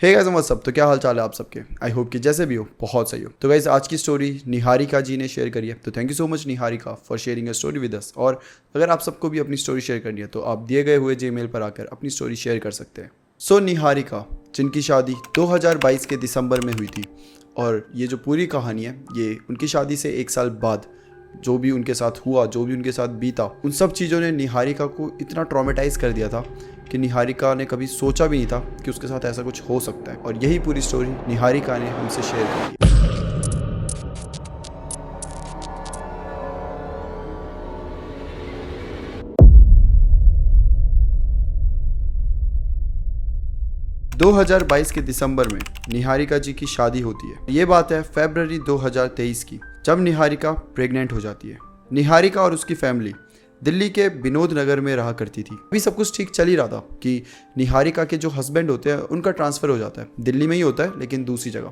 Hey guys what's up. तो क्या हाल चाल है आप सबके। आई होप कि जैसे भी हो बहुत सही हो। तो गाइस आज की स्टोरी निहारिका जी ने शेयर करी है, तो thank you so much Niharika for sharing a story with us. और अगर आप सबको भी अपनी स्टोरी शेयर करनी है तो आप दिए गए हुए जीमेल पर आकर अपनी स्टोरी शेयर कर सकते हैं। सो निहारिका जिनकी शादी 2022 के दिसंबर में हुई थी, और ये जो पूरी कहानी है ये उनकी शादी से 1 साल बाद जो भी उनके साथ हुआ, जो भी उनके साथ बीता, उन सब चीज़ों ने निहारिका को इतना ट्रॉमेटाइज़ कर दिया था कि निहारिका ने कभी सोचा भी नहीं था कि उसके साथ ऐसा कुछ हो सकता है। और यही पूरी स्टोरी निहारिका ने हमसे शेयर करी है। 2022 के दिसंबर में निहारिका जी की शादी होती है। ये बात है फरवरी 2023 की, जब निहारिका प्रेग्नेंट हो जाती है। निहारिका और उसकी फैमिली दिल्ली के विनोद नगर में रहा करती थी। अभी सब कुछ ठीक चल ही रहा था कि निहारिका के जो हस्बैंड होते हैं उनका ट्रांसफ़र हो जाता है, दिल्ली में ही होता है लेकिन दूसरी जगह।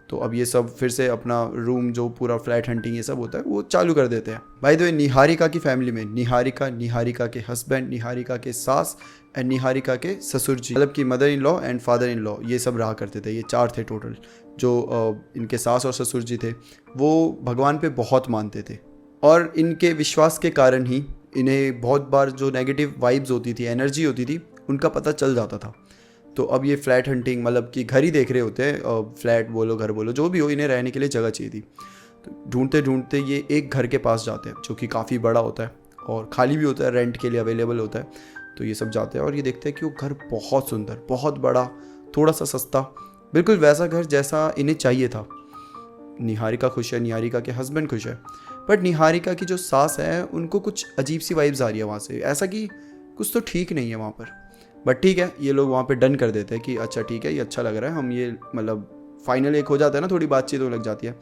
तो अब ये सब फिर से अपना रूम, जो पूरा फ्लैट हंटिंग ये सब होता है, वो चालू कर देते हैं। बाय द वे, निहारिका की फैमिली में निहारिका, निहारिका के हस्बैंड, निहारिका के सास एंड निहारिका के ससुर जी, मतलब कि mother in law and father in law, ये सब रहा करते थे। ये 4 थे टोटल। जो इनके सास और ससुर जी थे वो भगवान पे बहुत मानते थे, और इनके विश्वास के कारण ही इन्हें बहुत बार जो नेगेटिव वाइब्स होती थी, एनर्जी होती थी, उनका पता चल जाता था। तो अब ये फ्लैट हंटिंग, मतलब कि घर ही देख रहे होते हैं, फ्लैट बोलो, घर बोलो, जो भी हो, इन्हें रहने के लिए जगह चाहिए थी। तो ढूंढते ढूंढते ये एक घर के पास जाते हैं जो कि काफ़ी बड़ा होता है और खाली भी होता है, रेंट के लिए अवेलेबल होता है। तो ये सब जाते हैं और ये देखते हैं कि वो घर बहुत सुंदर, बहुत बड़ा, थोड़ा सा सस्ता, बिल्कुल वैसा घर जैसा इन्हें चाहिए था। निहारिका खुश है, निहारिका के हस्बैंड खुश है, बट निहारिका की जो सास है उनको कुछ अजीब सी वाइब्स आ रही है वहाँ से, ऐसा कि कुछ तो ठीक नहीं है वहाँ पर। बट ठीक है, ये लोग वहाँ पे डन कर देते हैं कि अच्छा ठीक है, ये अच्छा लग रहा है, हम ये मतलब फाइनल एक हो जाता है ना, थोड़ी बातचीत हो लग जाती है।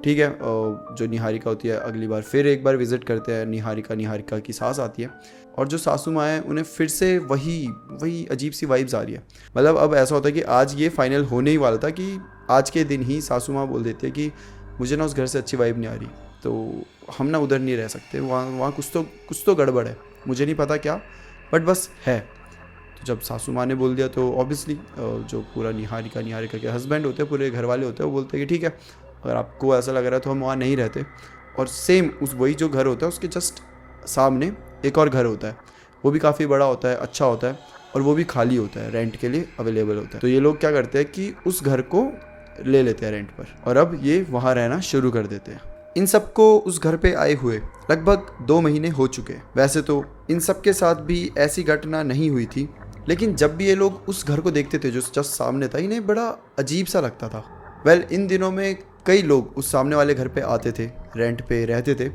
ठीक है, जो निहारिका होती है अगली बार फिर एक बार विजिट करते हैं निहारिका, निहारिका की सास आती है, और जो सासू माँ है उन्हें फिर से वही अजीब सी वाइब्स आ रही है। मतलब अब ऐसा होता है कि आज ये फाइनल होने ही वाला था कि आज के दिन ही सासू माँ बोल देती है कि मुझे ना उस घर से अच्छी वाइब नहीं आ रही, तो हम ना उधर नहीं रह सकते, वहाँ कुछ तो गड़बड़ है, मुझे नहीं पता क्या, बट बस है। तो जब सासू माँ ने बोल दिया तो ऑब्वियसली जो पूरा निहारिका के हस्बैंड होते हैं, पूरे घर वाले होते हैं, वो बोलते हैं कि ठीक है, अगर आपको ऐसा लग रहा है तो हम वहाँ नहीं रहते। और सेम उस वही जो घर होता है उसके जस्ट सामने एक और घर होता है, वो भी काफ़ी बड़ा होता है, अच्छा होता है, और वो भी खाली होता है, रेंट के लिए अवेलेबल होता है। तो ये लोग क्या करते हैं कि उस घर को ले लेते हैं रेंट पर, और अब ये वहाँ रहना शुरू कर देते हैं। इन सबको उस घर पे आए हुए लगभग 2 महीने हो चुके हैं। वैसे तो इन सब के साथ भी ऐसी घटना नहीं हुई थी, लेकिन जब भी ये लोग उस घर को देखते थे जो जस्ट सामने था, इन्हें बड़ा अजीब सा लगता था। इन दिनों में कई लोग उस सामने वाले घर पे आते थे, रेंट पे रहते थे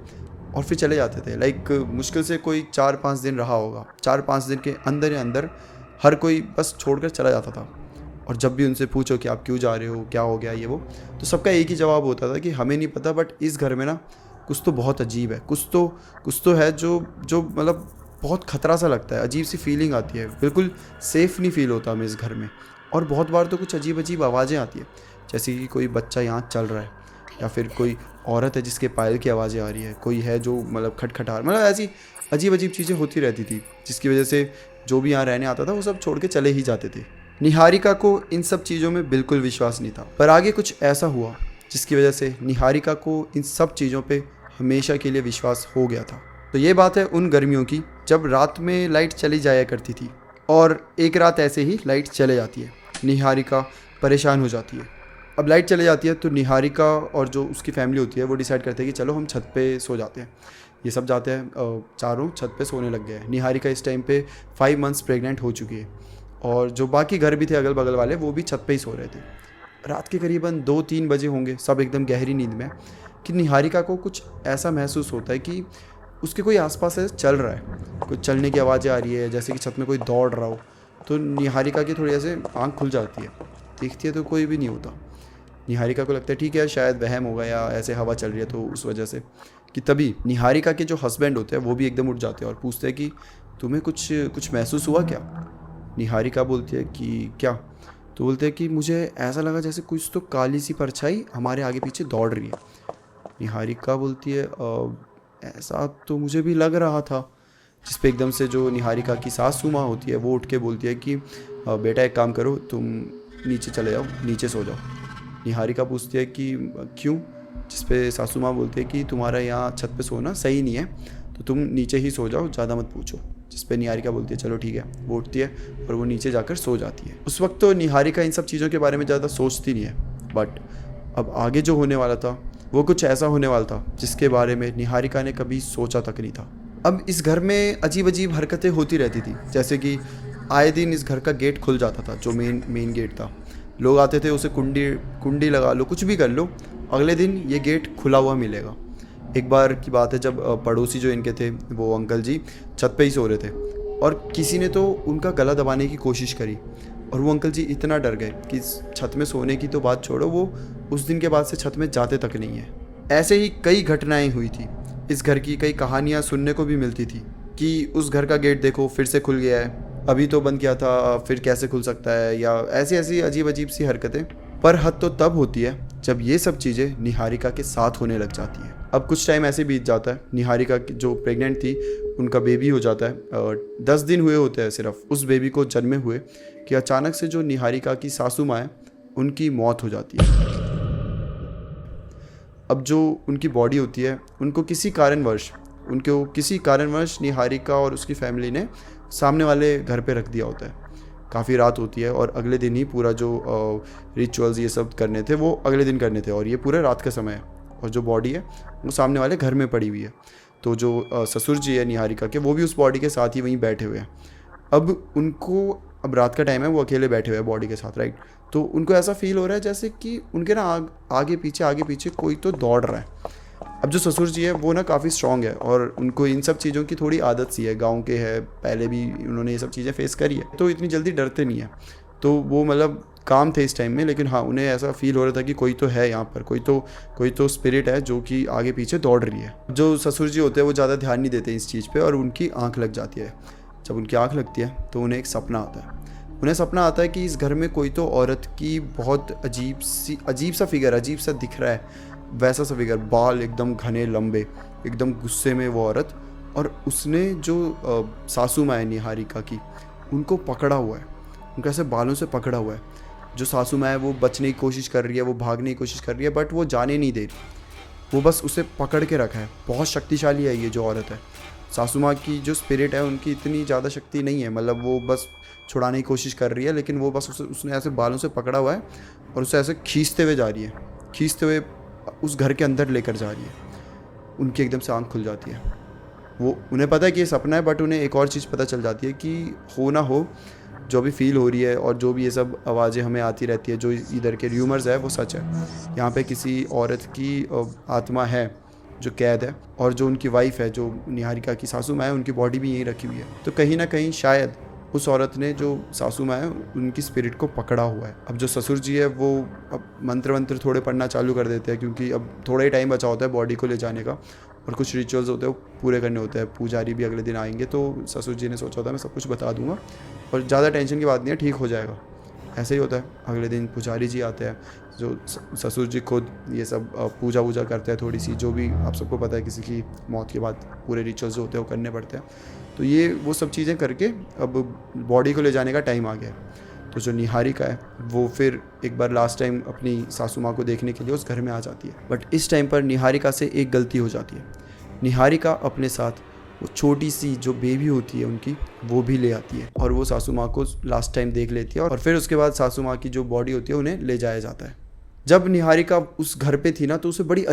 और फिर चले जाते थे। मुश्किल से कोई 4-5 दिन रहा होगा, 4-5 दिन के अंदर ही अंदर हर कोई बस छोड़कर चला जाता था। और जब भी उनसे पूछो कि आप क्यों जा रहे हो, क्या हो गया ये वो, तो सबका एक ही जवाब होता था कि हमें नहीं पता, बट इस घर में ना कुछ तो बहुत अजीब है, कुछ तो है जो जो मतलब बहुत खतरा सा लगता है, अजीब सी फीलिंग आती है, बिल्कुल सेफ़ नहीं फील होता हमें इस घर में। और बहुत बार तो कुछ अजीब अजीब आवाज़ें आती है, जैसे कि कोई बच्चा यहाँ चल रहा है, या फिर कोई औरत है जिसके पायल की आवाज़ें आ रही है, कोई है जो मतलब खटखटा, मतलब ऐसी अजीब अजीब चीज़ें होती रहती थी, जिसकी वजह से जो भी यहाँ रहने आता था वो सब छोड़ के चले ही जाते थे। निहारिका को इन सब चीज़ों में बिल्कुल विश्वास नहीं था, पर आगे कुछ ऐसा हुआ जिसकी वजह से निहारिका को इन सब चीज़ों पे हमेशा के लिए विश्वास हो गया था। तो ये बात है उन गर्मियों की जब रात में लाइट चली जाया करती थी, और एक रात ऐसे ही लाइट चले जाती है। निहारिका परेशान हो जाती है। अब लाइट चले जाती है तो निहारिका और जो उसकी फैमिली होती है वो डिसाइड करते हैं कि चलो हम छत पे सो जाते हैं। ये सब जाते हैं, चारों छत पे सोने लग गए हैं। निहारिका इस टाइम पे 5 मंथ्स प्रेग्नेंट हो चुकी है, और जो बाकी घर भी थे अगल बगल वाले, वो भी छत पे ही सो रहे थे। रात के करीबन 2-3 बजे होंगे, सब एकदम गहरी नींद में, कि निहारिका को कुछ ऐसा महसूस होता है कि उसके कोई आसपास ऐसे चल रहा है, कुछ चलने की आवाज़ें आ रही है, जैसे कि छत में कोई दौड़ रहा हो। तो निहारिका की थोड़ी ऐसे आँख खुल जाती है, देखती है तो कोई भी नहीं होता। निहारिका को लगता है ठीक है, शायद वहम होगा या ऐसे हवा चल रही है तो उस वजह से, कि तभी निहारिका के जो हस्बैंड होते हैं वो भी एकदम उठ जाते हैं और पूछते हैं कि तुम्हें कुछ महसूस हुआ क्या। निहारिका बोलती है कि क्या, तो बोलते हैं कि मुझे ऐसा लगा जैसे कुछ तो काली सी परछाई हमारे आगे पीछे दौड़ रही है। निहारिका बोलती है ऐसा तो मुझे भी लग रहा था। जिस पे एकदम से जो निहारिका की सासू माँ होती है वो उठ के बोलती है कि बेटा एक काम करो, तुम नीचे चले जाओ, नीचे सो जाओ। निहारिका पूछती है कि क्यों, जिस पे सासू माँ बोलती है कि तुम्हारा यहाँ छत पे सोना सही नहीं है, तो तुम नीचे ही सो जाओ, ज़्यादा मत पूछो। जिस पे निहारिका बोलती है चलो ठीक है, वो उठती है और वो नीचे जाकर सो जाती है। उस वक्त तो निहारिका इन सब चीज़ों के बारे में ज़्यादा सोचती नहीं है, बट अब आगे जो होने वाला था वो कुछ ऐसा होने वाला था जिसके बारे में निहारिका ने कभी सोचा तक नहीं था। अब इस घर में अजीब अजीब हरकतें होती रहती थी, जैसे कि आए दिन इस घर का गेट खुल जाता था, जो मेन गेट था। लोग आते थे, उसे कुंडी लगा लो, कुछ भी कर लो, अगले दिन ये गेट खुला हुआ मिलेगा। एक बार की बात है जब पड़ोसी जो इनके थे वो अंकल जी छत पे ही सो रहे थे और किसी ने तो उनका गला दबाने की कोशिश करी और वो अंकल जी इतना डर गए कि छत में सोने की तो बात छोड़ो, वो उस दिन के बाद से छत में जाते तक नहीं है। ऐसे ही कई घटनाएं हुई थी। इस घर की कई कहानियां सुनने को भी मिलती थी कि उस घर का गेट देखो फिर से खुल गया है, अभी तो बंद किया था, फिर कैसे खुल सकता है, या ऐसी ऐसी अजीब अजीब सी हरकतें। पर हद तो तब होती है जब ये सब चीज़ें निहारिका के साथ होने लग जाती हैं। अब कुछ टाइम ऐसे बीत जाता है, निहारिका जो प्रेग्नेंट थी उनका बेबी हो जाता है। 10 दिन हुए होते हैं सिर्फ उस बेबी को जन्मे हुए कि अचानक से जो निहारिका की सासू माँ है उनकी मौत हो जाती है। अब जो उनकी बॉडी होती है उनको किसी कारणवश निहारिका और उसकी फैमिली ने सामने वाले घर पे रख दिया होता है। काफ़ी रात होती है और अगले दिन ही पूरा जो रिचुअल्स ये सब करने थे वो अगले दिन करने थे और ये पूरे रात का समय है और जो बॉडी है वो सामने वाले घर में पड़ी हुई है। तो जो ससुर जी है निहारिका के, वो भी उस बॉडी के साथ ही वहीं बैठे हुए हैं। अब रात का टाइम है, वो अकेले बैठे हुए हैं बॉडी के साथ, राइट। तो उनको ऐसा फील हो रहा है जैसे कि उनके ना आगे पीछे कोई तो दौड़ रहा है। अब जो ससुर जी है वो ना काफ़ी स्ट्रॉन्ग है और उनको इन सब चीज़ों की थोड़ी आदत सी है, गांव के है, पहले भी उन्होंने ये सब चीज़ें फेस करी है, तो इतनी जल्दी डरते नहीं है। तो वो मतलब काम थे इस टाइम में, लेकिन हाँ उन्हें ऐसा फील हो रहा था कि कोई तो है यहाँ पर, कोई तो स्पिरिट है जो कि आगे पीछे दौड़ रही है। जो ससुर जी होते हैं वो ज़्यादा ध्यान नहीं देते इस चीज़ पर और उनकी आँख लग जाती है। जब उनकी आँख लगती है तो उन्हें एक सपना आता है। उन्हें सपना आता है कि इस घर में कोई तो औरत की बहुत अजीब सा फिगर, अजीब सा दिख रहा है, वैसा सा फिगर, बाल एकदम घने लंबे, एकदम गुस्से में वो औरत, और उसने जो सासू माँ है निहारिका की उनको पकड़ा हुआ है, उनको ऐसे बालों से पकड़ा हुआ है। जो सासू माँ है वो बचने की कोशिश कर रही है, वो भागने की कोशिश कर रही है, बट वो जाने नहीं दे रही, वो बस उसे पकड़ के रखा है। बहुत शक्तिशाली है ये जो औरत है। सासू माँ की जो स्पिरिट है उनकी इतनी ज़्यादा शक्ति नहीं है, मतलब वो बस छुड़ाने की कोशिश कर रही है, लेकिन वो बस उसने ऐसे बालों से पकड़ा हुआ है और उसे ऐसे खींचते हुए जा रही है, खींचते हुए उस घर के अंदर लेकर जा रही है। उनकी एकदम से आँख खुल जाती है। वो उन्हें पता है कि ये सपना है, बट उन्हें एक और चीज़ पता चल जाती है कि हो ना हो जो भी फील हो रही है और जो भी ये सब आवाज़ें हमें आती रहती है, जो इधर के र्यूमर्स है वो सच है। यहाँ पे किसी औरत की आत्मा है जो कैद है और जो उनकी वाइफ है, जो निहारिका की सासू माँ है, उनकी बॉडी भी यहीं रखी हुई है। तो कहीं ना कहीं शायद उस औरत ने जो सासू माँ है उनकी स्पिरिट को पकड़ा हुआ है। अब जो ससुर जी है वो अब मंत्र थोड़े पढ़ना चालू कर देते हैं, क्योंकि अब थोड़ा ही टाइम बचा होता है बॉडी को ले जाने का और कुछ रिचुअल्स होते हैं वो पूरे करने होते हैं। पुजारी भी अगले दिन आएंगे, तो ससुर जी ने सोचा था मैं सब कुछ बता दूंगा और ज़्यादा टेंशन की बात नहीं है, ठीक हो जाएगा। ऐसे ही होता है। अगले दिन पुजारी जी आते हैं, जो ससुर जी खुद ये सब पूजा वूजा करते हैं थोड़ी सी, जो भी आप सबको पता है किसी की मौत के बाद पूरे रिचुअल्स जो होते हैं वो करने पड़ते हैं। तो ये वो सब चीज़ें करके अब बॉडी को ले जाने का टाइम आ गया है। तो जो निहारिका है वो फिर एक बार लास्ट टाइम अपनी सासू माँ को देखने के लिए उस घर में आ जाती है। बट इस टाइम पर निहारिका से एक गलती हो जाती है। निहारिका अपने साथ वो छोटी सी जो बेबी होती है उनकी वो भी ले आती है और वो सासू माँ को लास्ट टाइम देख लेती है और फिर उसके बाद सासू माँ की जो बॉडी होती है उन्हें ले जाया जाता है। जब निहारिका उस घर पे थी ना, तो उसे बड़ी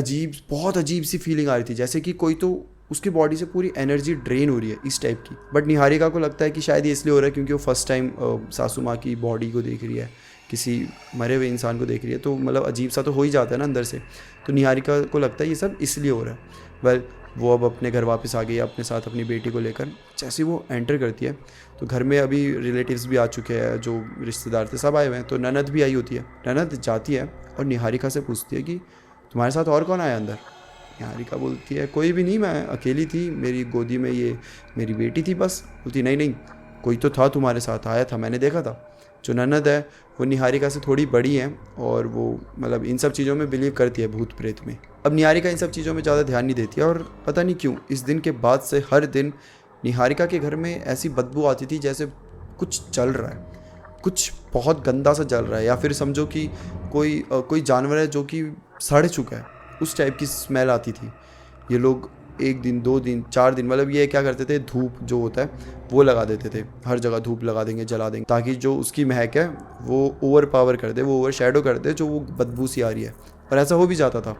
बहुत अजीब सी फीलिंग आ रही थी, जैसे कि कोई तो उसकी बॉडी से पूरी एनर्जी ड्रेन हो रही है, इस टाइप की। बट निहारिका को लगता है कि शायद ये इसलिए हो रहा है क्योंकि वो फर्स्ट टाइम सासू माँ की बॉडी को देख रही है, किसी मरे हुए इंसान को देख रही है, तो मतलब अजीब सा तो हो ही जाता है ना अंदर से। तो निहारिका को लगता है ये सब इसलिए हो रहा है। वो अब अपने घर वापस आ गई अपने साथ अपनी बेटी को लेकर। जैसे वो एंटर करती है तो घर में अभी रिलेटिव्स भी आ चुके हैं, जो रिश्तेदार थे सब आए हुए हैं, तो ननद भी आई होती है। ननद जाती है और निहारिका से पूछती है कि तुम्हारे साथ और कौन आया अंदर। निहारिका बोलती है कोई भी नहीं, मैं अकेली थी, मेरी गोदी में ये मेरी बेटी थी बस। बोलती नहीं कोई तो था तुम्हारे साथ, आया था, मैंने देखा था। जो ननद है वो निहारिका से थोड़ी बड़ी है और वो मतलब इन सब चीज़ों में बिलीव करती है, भूत प्रेत में। अब निहारिका इन सब चीज़ों में ज़्यादा ध्यान नहीं देती है और पता नहीं क्यों इस दिन के बाद से हर दिन निहारिका के घर में ऐसी बदबू आती थी जैसे कुछ चल रहा है। कुछ बहुत गंदा सा जल रहा है, या फिर समझो कि कोई जानवर है जो कि सड़ चुका है, उस टाइप की स्मेल आती थी। ये लोग 1 दिन 2 दिन 4 दिन, मतलब ये क्या करते थे, धूप जो होता है वो लगा देते थे, हर जगह धूप लगा देंगे, जला देंगे, ताकि जो उसकी महक है वो ओवर पावर कर दे, वो ओवर शैडो कर दे जो वो बदबू सी आ रही है। और ऐसा हो भी जाता था,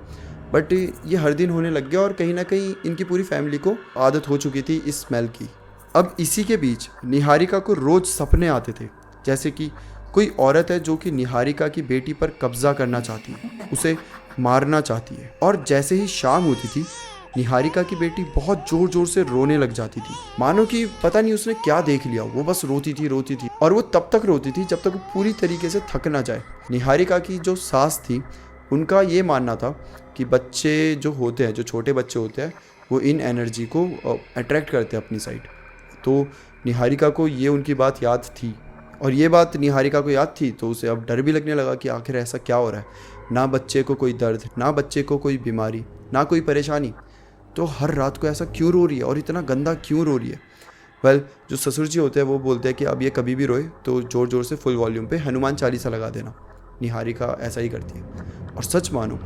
बट ये हर दिन होने लग गया और कहीं ना कहीं इनकी पूरी फैमिली को आदत हो चुकी थी इस स्मेल की। अब इसी के बीच निहारिका को रोज़ सपने आते थे, जैसे कि कोई औरत है जो कि निहारिका की बेटी पर कब्जा करना चाहती है, उसे मारना चाहती है। और जैसे ही शाम होती थी, निहारिका की बेटी बहुत जोर जोर से रोने लग जाती थी, मानो कि पता नहीं उसने क्या देख लिया। वो बस रोती थी और वो तब तक रोती थी जब तक वो पूरी तरीके से थक ना जाए। निहारिका की जो सास थी, उनका ये मानना था कि बच्चे जो होते हैं, जो छोटे बच्चे होते हैं, वो इन एनर्जी को अट्रैक्ट करते हैं अपनी साइड। तो निहारिका को ये उनकी बात याद थी, और ये बात निहारिका को याद थी तो उसे अब डर भी लगने लगा कि आखिर ऐसा क्या हो रहा है। ना बच्चे को कोई दर्द, ना बच्चे को कोई बीमारी, ना कोई परेशानी, तो हर रात को ऐसा क्यों रो रही है और इतना गंदा क्यों रो रही है। वेल, जो ससुर जी होते हैं वो बोलते हैं कि अब ये कभी भी रोए तो ज़ोर ज़ोर से फुल वॉल्यूम पे हनुमान चालीसा लगा देना। निहारिका ऐसा ही करती है, और सच मानो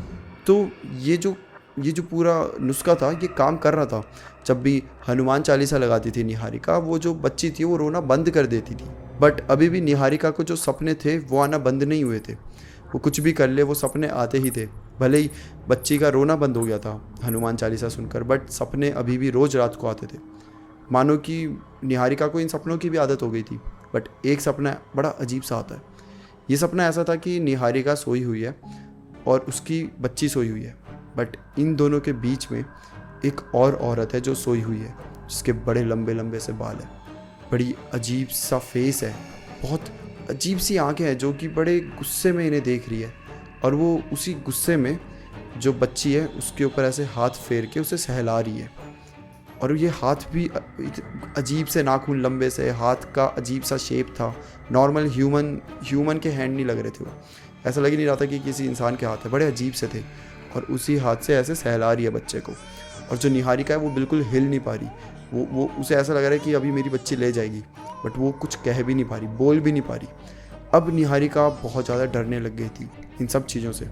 तो ये जो पूरा नुस्खा था ये काम कर रहा था। जब भी हनुमान चालीसा लगाती थी निहारिका, वो जो बच्ची थी वो रोना बंद कर देती थी। बट अभी भी निहारिका को जो सपने थे वो आना बंद नहीं हुए थे। वो कुछ भी कर ले, वो सपने आते ही थे। भले ही बच्ची का रोना बंद हो गया था हनुमान चालीसा सुनकर, बट सपने अभी भी रोज़ रात को आते थे। मानो कि निहारिका को इन सपनों की भी आदत हो गई थी। बट एक सपना बड़ा अजीब सा आता है। ये सपना ऐसा था कि निहारिका सोई हुई है और उसकी बच्ची सोई हुई है, बट इन दोनों के बीच में एक और औरत है जो सोई हुई है, जिसके बड़े लंबे लंबे से बाल हैं, बड़ी अजीब सा फेस है, बहुत अजीब सी आंखें हैं जो कि बड़े गुस्से में इन्हें देख रही है। और वो उसी गुस्से में जो बच्ची है उसके ऊपर ऐसे हाथ फेर के उसे सहला रही है। और ये हाथ भी अजीब से नाखून लंबे से, हाथ का अजीब सा शेप था। नॉर्मल ह्यूमन के हैंड नहीं लग रहे थे वो, ऐसा लग ही नहीं रहा था कि किसी इंसान के हाथ है, बड़े अजीब से थे। और उसी हाथ से ऐसे सहला रही है बच्चे को। और जो निहारिका है वो बिल्कुल हिल नहीं पा रही। वो उसे ऐसा लग रहा है कि अभी मेरी बच्ची ले जाएगी, बट वो कुछ कह भी नहीं पा रही, बोल भी नहीं पा रही। अब निहारिका बहुत ज़्यादा डरने लग गई थी इन सब चीज़ों से।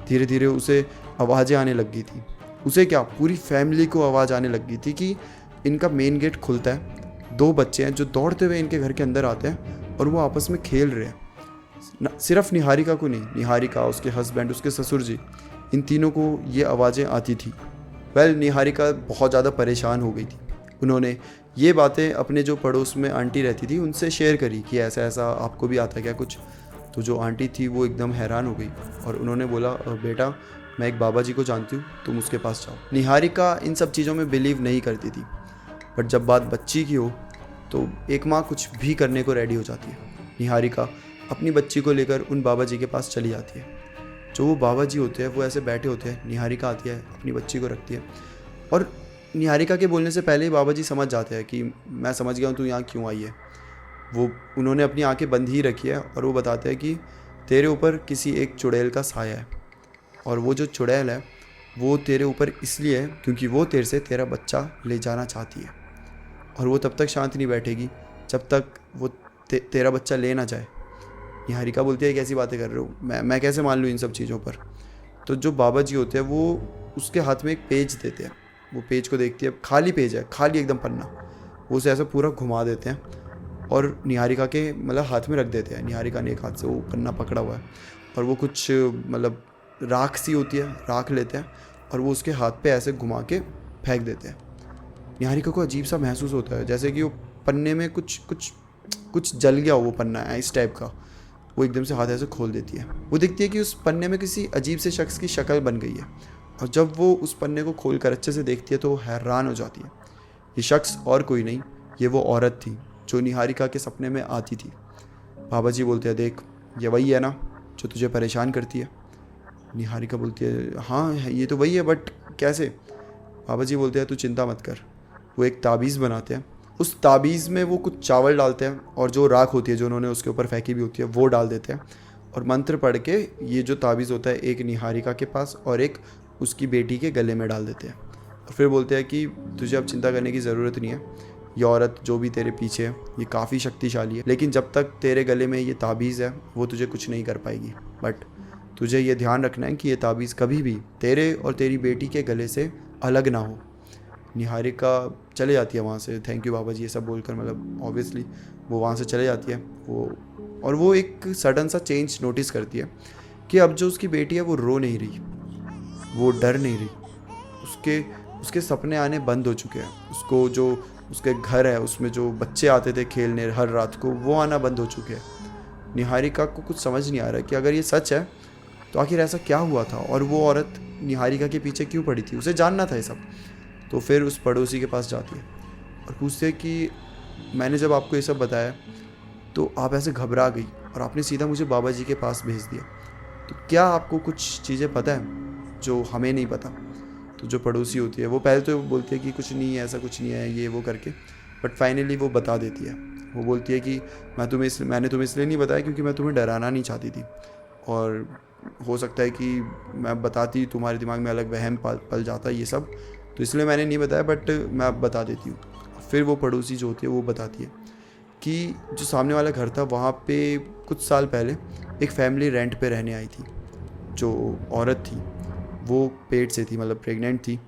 धीरे धीरे उसे आवाज़ें आने लग गई थी। उसे क्या, पूरी फैमिली को आवाज़ आने लग गई थी कि इनका मेन गेट खुलता है, 2 बच्चे हैं जो दौड़ते हुए इनके घर के अंदर आते हैं और वो आपस में खेल रहे हैं। सिर्फ निहारिका को नहीं, निहारिका, उसके हस्बैंड, उसके ससुर जी, इन तीनों को ये आवाज़ें आती थी। वेल, निहारिका बहुत ज़्यादा परेशान हो गई थी। उन्होंने ये बातें अपने जो पड़ोस में आंटी रहती थी उनसे शेयर करी कि ऐसा ऐसा आपको भी आता है क्या कुछ। तो जो आंटी थी वो एकदम हैरान हो गई और उन्होंने बोला, बेटा मैं एक बाबा जी को जानती हूँ, तुम उसके पास जाओ। निहारिका इन सब चीज़ों में बिलीव नहीं करती थी, बट जब बात बच्ची की हो तो एक माँ कुछ भी करने को रेडी हो जाती है। निहारिका अपनी बच्ची को लेकर उन बाबा जी के पास चली जाती है। जो वो बाबा जी होते हैं वो ऐसे बैठे होते हैं। निहारिका आती है, अपनी बच्ची को रखती है, और निहारिका के बोलने से पहले ही बाबा जी समझ जाते हैं कि मैं समझ गया हूँ तू यहाँ क्यों आई है। उन्होंने अपनी आंखें बंद ही रखी है और वो बताते हैं कि तेरे ऊपर किसी एक चुड़ैल का साया है, और वो जो चुड़ैल है वो तेरे ऊपर इसलिए है क्योंकि वो तेरे से तेरा बच्चा ले जाना चाहती है, और वो तब तक शांत नहीं बैठेगी जब तक वो तेरा बच्चा ले ना जाए। निहारिका बोलती है, कैसी बातें कर रहे हो, मैं कैसे मान लूँ इन सब चीज़ों पर। तो जो बाबा जी होते हैं वो उसके हाथ में एक पेज देते हैं। वो पेज को देखती है, खाली पेज है, खाली एकदम पन्ना। वो उसे ऐसा पूरा घुमा देते हैं और निहारिका के मतलब हाथ में रख देते हैं। निहारिका ने एक हाथ से वो पन्ना पकड़ा हुआ है, और वो कुछ मतलब राख सी होती है, राख लेते हैं और वो उसके हाथ पे ऐसे घुमा के फेंक देते हैं। निहारिका को अजीब सा महसूस होता है, जैसे कि वो पन्ने में कुछ जल गया हो, वो पन्ना है इस टाइप का। वो एकदम से हाथ ऐसे खोल देती है। वो देखती है कि उस पन्ने में किसी अजीब से शख्स की शक्ल बन गई है, और जब वो उस पन्ने को खोल कर अच्छे से देखती है तो वो हैरान हो जाती है। ये शख्स और कोई नहीं, ये वो औरत थी जो निहारिका के सपने में आती थी। बाबा जी बोलते हैं, देख ये वही है ना जो तुझे परेशान करती है। निहारिका बोलती है, हाँ ये तो वही है, बट कैसे। बाबा जी बोलते हैं, तू चिंता मत कर। वो एक ताबीज़ बनाते हैं, उस ताबीज़ में वो कुछ चावल डालते हैं और जो राख होती है जो उन्होंने उसके ऊपर फेंकी भी होती है वो डाल देते हैं, और मंत्र पढ़ के ये जो ताबीज़ होता है एक निहारिका के पास और एक उसकी बेटी के गले में डाल देते हैं। और फिर बोलते हैं कि तुझे अब चिंता करने की ज़रूरत नहीं है, ये औरत जो भी तेरे पीछे है ये काफ़ी शक्तिशाली है, लेकिन जब तक तेरे गले में ये ताबीज़ है वो तुझे कुछ नहीं कर पाएगी। बट तुझे ये ध्यान रखना है कि ये ताबीज़ कभी भी तेरे और तेरी बेटी के गले से अलग ना हो। निहारिका चले जाती है वहाँ से, थैंक यू बाबा जी ये सब बोलकर, मतलब ऑब्वियसली वो वहाँ से चले जाती है वो एक सडन सा चेंज नोटिस करती है कि अब जो उसकी बेटी है वो रो नहीं रही, वो डर नहीं रही, उसके सपने आने बंद हो चुके हैं। उसको जो उसके घर है उसमें जो बच्चे आते थे खेलने हर रात को वो आना बंद हो चुके हैं। निहारिका को कुछ समझ नहीं आ रहा कि अगर ये सच है तो आखिर ऐसा क्या हुआ था और वो औरत निहारिका के पीछे क्यों पड़ी थी, उसे जानना था ये सब। तो फिर उस पड़ोसी के पास जाती है और पूछते है कि मैंने जब आपको ये सब बताया तो आप ऐसे घबरा गई और आपने सीधा मुझे बाबा जी के पास भेज दिया, तो क्या आपको कुछ चीज़ें पता है जो हमें नहीं पता। तो जो पड़ोसी होती है वो पहले तो बोलती है कि कुछ नहीं है, ऐसा कुछ नहीं है, ये वो करके, बट फाइनली वो बता देती है। वो बोलती है कि मैंने तुम्हें इसलिए नहीं बताया क्योंकि मैं तुम्हें डराना नहीं चाहती थी, और हो सकता है कि मैं बताती तुम्हारे दिमाग में अलग वहम पल जाता ये सब, तो इसलिए मैंने नहीं बताया, बट मैं अब बता देती हूँ। फिर वो पड़ोसी जो होती है वो बताती है कि जो सामने वाला घर था वहाँ पे कुछ साल पहले एक फैमिली रेंट पे रहने आई थी। जो औरत थी वो पेट से थी, मतलब प्रेग्नेंट थी,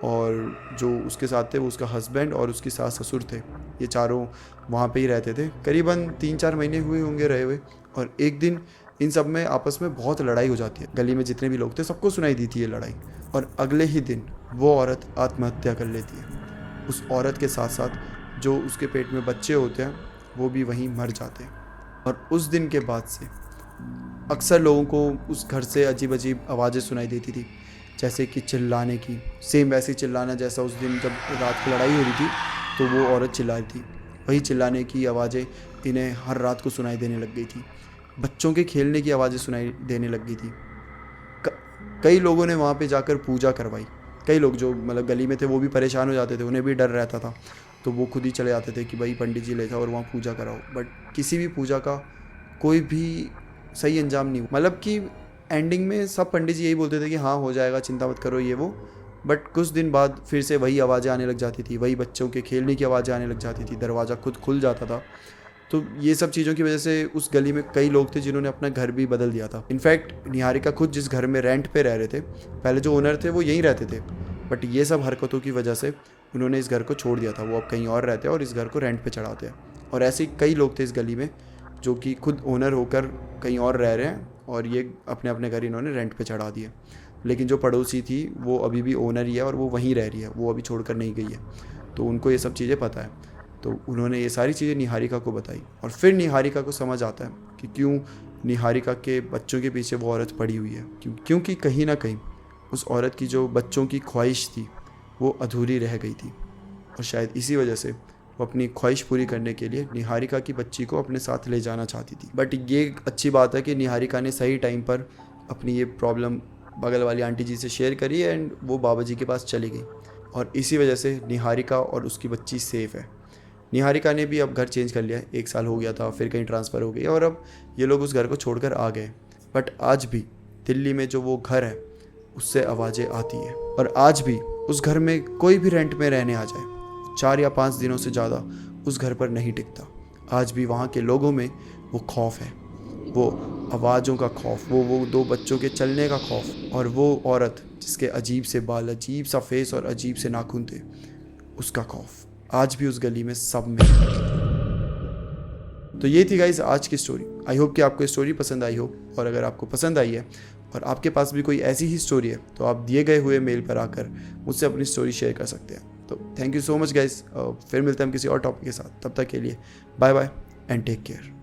और जो उसके साथ थे वो उसका हस्बैंड और उसकी सास ससुर थे। ये चारों वहाँ पे ही रहते थे, करीबन 3-4 महीने हुए होंगे रहे हुए। और एक दिन इन सब में आपस में बहुत लड़ाई हो जाती है। गली में जितने भी लोग थे सबको सुनाई दी थी ये लड़ाई, और अगले ही दिन वो औरत आत्महत्या कर लेती है। उस औरत के साथ साथ जो उसके पेट में बच्चे होते हैं वो भी वहीं मर जाते हैं। और उस दिन के बाद से अक्सर लोगों को उस घर से अजीब अजीब आवाज़ें सुनाई देती थी, जैसे कि चिल्लाने की, सेम वैसे चिल्लाना जैसा उस दिन जब रात को लड़ाई हो रही थी तो वो औरत चिल्ला रही थी। वही चिल्लाने की आवाज़ें इन्हें हर रात को सुनाई देने लग गई थी। बच्चों के खेलने की आवाज़ें सुनाई देने लग गई थी। कई लोगों ने वहाँ पे जाकर पूजा करवाई। कई लोग जो मतलब गली में थे वो भी परेशान हो जाते थे, उन्हें भी डर रहता था, तो वो खुद ही चले जाते थे कि भाई पंडित जी ले जाओ और वहाँ पूजा कराओ। बट किसी भी पूजा का कोई भी सही अंजाम नहीं, मतलब कि एंडिंग में सब पंडित जी यही बोलते थे कि हाँ हो जाएगा, चिंता मत करो ये वो। बट कुछ दिन बाद फिर से वही आवाज़ें आने लग जाती थी, वही बच्चों के खेलने की आवाज़ें आने लग जाती थी, दरवाज़ा खुद खुल जाता था। तो ये सब चीज़ों की वजह से उस गली में कई लोग थे जिन्होंने अपना घर भी बदल दिया था। इनफैक्ट निहारिका खुद जिस घर में रेंट पे रह रहे थे, पहले जो ओनर थे वो यहीं रहते थे, बट ये सब हरकतों की वजह से उन्होंने इस घर को छोड़ दिया था। वो अब कहीं और रहते हैं और इस घर को रेंट पे चढ़ाते हैं। और ऐसे कई लोग थे इस गली में जो कि खुद ओनर होकर कहीं और रह रहे हैं, और ये अपने अपने घर इन्होंने रेंट पे चढ़ा दिए। लेकिन जो पड़ोसी थी वो अभी भी ओनर ही है और वो वहीं रह रही है, वो अभी छोड़कर नहीं गई है, तो उनको ये सब चीज़ें पता है। तो उन्होंने ये सारी चीज़ें निहारिका को बताई, और फिर निहारिका को समझ आता है कि क्यों निहारिका के बच्चों के पीछे वो औरत पड़ी हुई है। क्योंकि कहीं ना कहीं उस औरत की जो बच्चों की ख्वाहिश थी वो अधूरी रह गई थी, और शायद इसी वजह से वो अपनी ख्वाहिश पूरी करने के लिए निहारिका की बच्ची को अपने साथ ले जाना चाहती थी। बट ये अच्छी बात है कि निहारिका ने सही टाइम पर अपनी ये प्रॉब्लम बगल वाली आंटी जी से शेयर करी एंड वो बाबा जी के पास चली गई, और इसी वजह से निहारिका और उसकी बच्ची सेफ़ है। निहारिका ने भी अब घर चेंज कर लिया है, 1 साल हो गया था, फिर कहीं ट्रांसफ़र हो गई और अब ये लोग उस घर को छोड़कर आ गए। बट आज भी दिल्ली में जो वो घर है उससे आवाज़ें आती हैं, और आज भी उस घर में कोई भी रेंट में रहने आ जाए 4 या 5 दिनों से ज़्यादा उस घर पर नहीं टिकता। आज भी वहाँ के लोगों में वो खौफ है, वो आवाज़ों का खौफ, वो 2 बच्चों के चलने का खौफ, और वो औरत जिसके अजीब से बाल, अजीब सा फेस और अजीब से नाखून थे, उसका खौफ आज भी उस गली में सब में। तो ये थी गाइस आज की स्टोरी। आई होप कि आपको स्टोरी पसंद आई हो, और अगर आपको पसंद आई है और आपके पास भी कोई ऐसी ही स्टोरी है तो आप दिए गए हुए मेल पर आकर मुझसे अपनी स्टोरी शेयर कर सकते हैं। तो thank you so much guys, फिर मिलते हैं हम किसी और टॉपिक के साथ। तब तक के लिए bye bye and take care.